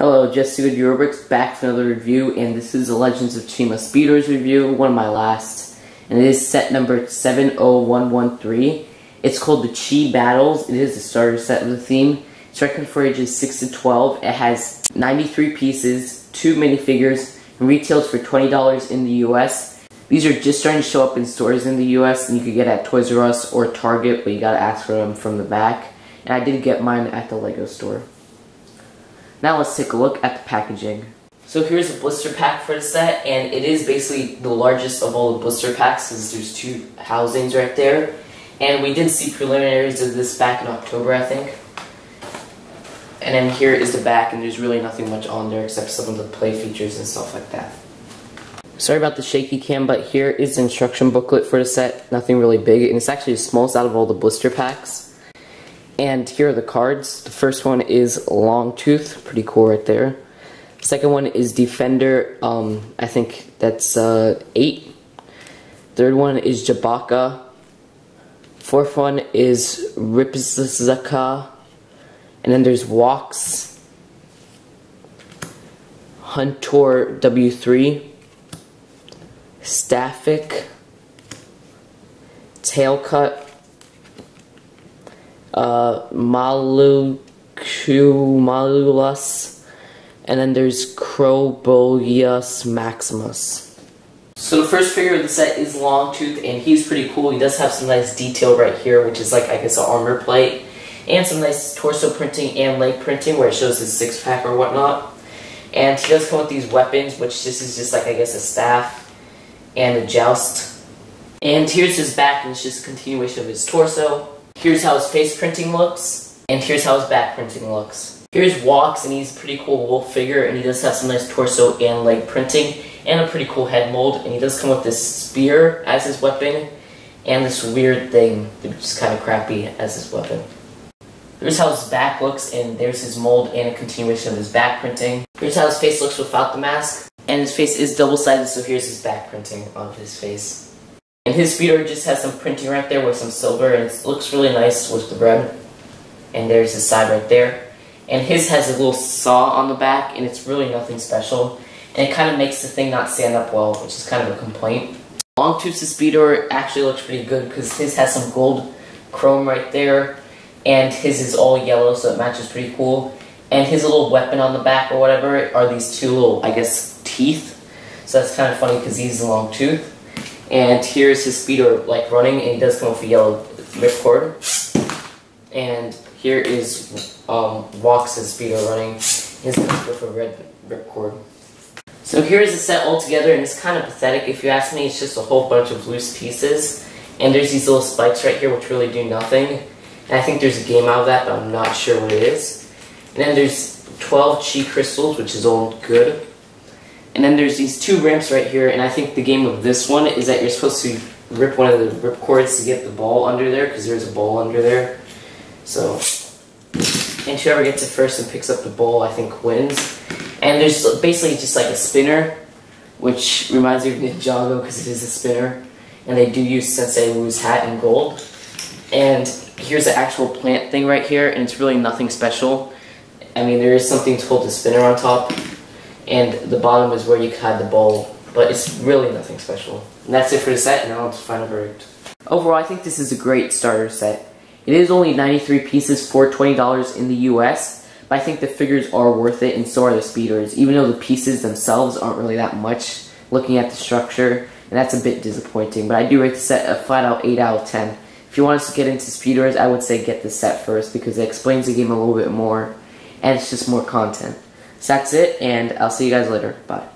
Hello, Jesse with Eurobricks, back for another review, and this is the Legends of Chima Speedorz review, one of my last, and it is set number 70113. It's called the Chi Battles. It is the starter set of the theme. It's recommended for ages 6 to 12. It has 93 pieces, 2 minifigures, and retails for $20 in the US. These are just starting to show up in stores in the US, and you could get at Toys R Us or Target, but you gotta ask for them from the back. And I did get mine at the Lego store. Now let's take a look at the packaging. So here's a blister pack for the set, and it is basically the largest of all the blister packs because there's 2 housings right there. And we did see preliminaries of this back in October, I think. And then here is the back, and there's really nothing much on there except some of the play features and stuff like that. Sorry about the shaky cam, but here is the instruction booklet for the set. Nothing really big, and it's actually the smallest out of all the blister packs. And here are the cards. The first one is Longtooth, pretty cool right there. Second one is Defender, I think that's 8. Third one is Jabaka. Fourth one is Ripzaka. And then there's Walks, Huntor W3, Staffic, Tailcut, Malulus, and then there's Croboius Maximus. So the first figure of the set is Longtooth, and he's pretty cool. He does have some nice detail right here, which is like, I guess, an armor plate, and some nice torso printing and leg printing where it shows his 6-pack or whatnot. And he does come with these weapons, which this is just like, I guess, a staff and a joust. And here's his back, and it's just a continuation of his torso. Here's how his face printing looks, and here's how his back printing looks. Here's Walks, and he's a pretty cool wolf figure, and he does have some nice torso and leg printing, and a pretty cool head mold, and he does come with this spear as his weapon, and this weird thing, which is kind of crappy, as his weapon. Here's how his back looks, and there's his mold and a continuation of his back printing. Here's how his face looks without the mask, and his face is double-sided, so here's his back printing of his face. And his Speedorz just has some printing right there with some silver, and it looks really nice with the red. And there's his side right there. And his has a little saw on the back, and it's really nothing special. And it kind of makes the thing not stand up well, which is kind of a complaint. Longtooth's Speedorz actually looks pretty good because his has some gold chrome right there. And his is all yellow, so it matches pretty cool. And his little weapon on the back or whatever are these 2 little, I guess, teeth. So that's kind of funny because he's a Longtooth. And here's his Speedorz like running, and he does come with a yellow ripcord. And here is Walks' Speedorz running. He comes with a red ripcord. So here's the set all together, and it's kind of pathetic. If you ask me, it's just a whole bunch of loose pieces. And there's these little spikes right here which really do nothing. And I think there's a game out of that, but I'm not sure what it is. And then there's 12 Chi crystals, which is all good. And then there's these 2 ramps right here, and I think the game of this one is that you're supposed to rip one of the rip cords to get the ball under there, because there's a ball under there. So, and whoever gets it first and picks up the ball, I think, wins. And there's basically just like a spinner, which reminds me of Ninjago, because it is a spinner. And they do use Sensei Wu's hat in gold. And here's the actual plant thing right here, and it's really nothing special. I mean, there is something to hold the spinner on top. And the bottom is where you hide the ball, but it's really nothing special. And that's it for the set, and now let's find a verdict. Overall, I think this is a great starter set. It is only 93 pieces for $20 in the US, but I think the figures are worth it, and so are the Speedorz, even though the pieces themselves aren't really that much, looking at the structure, and that's a bit disappointing. But I do rate the set a flat out 8 out of 10. If you want us to get into Speedorz, I would say get the set first, because it explains the game a little bit more, and it's just more content. So that's it, and I'll see you guys later. Bye.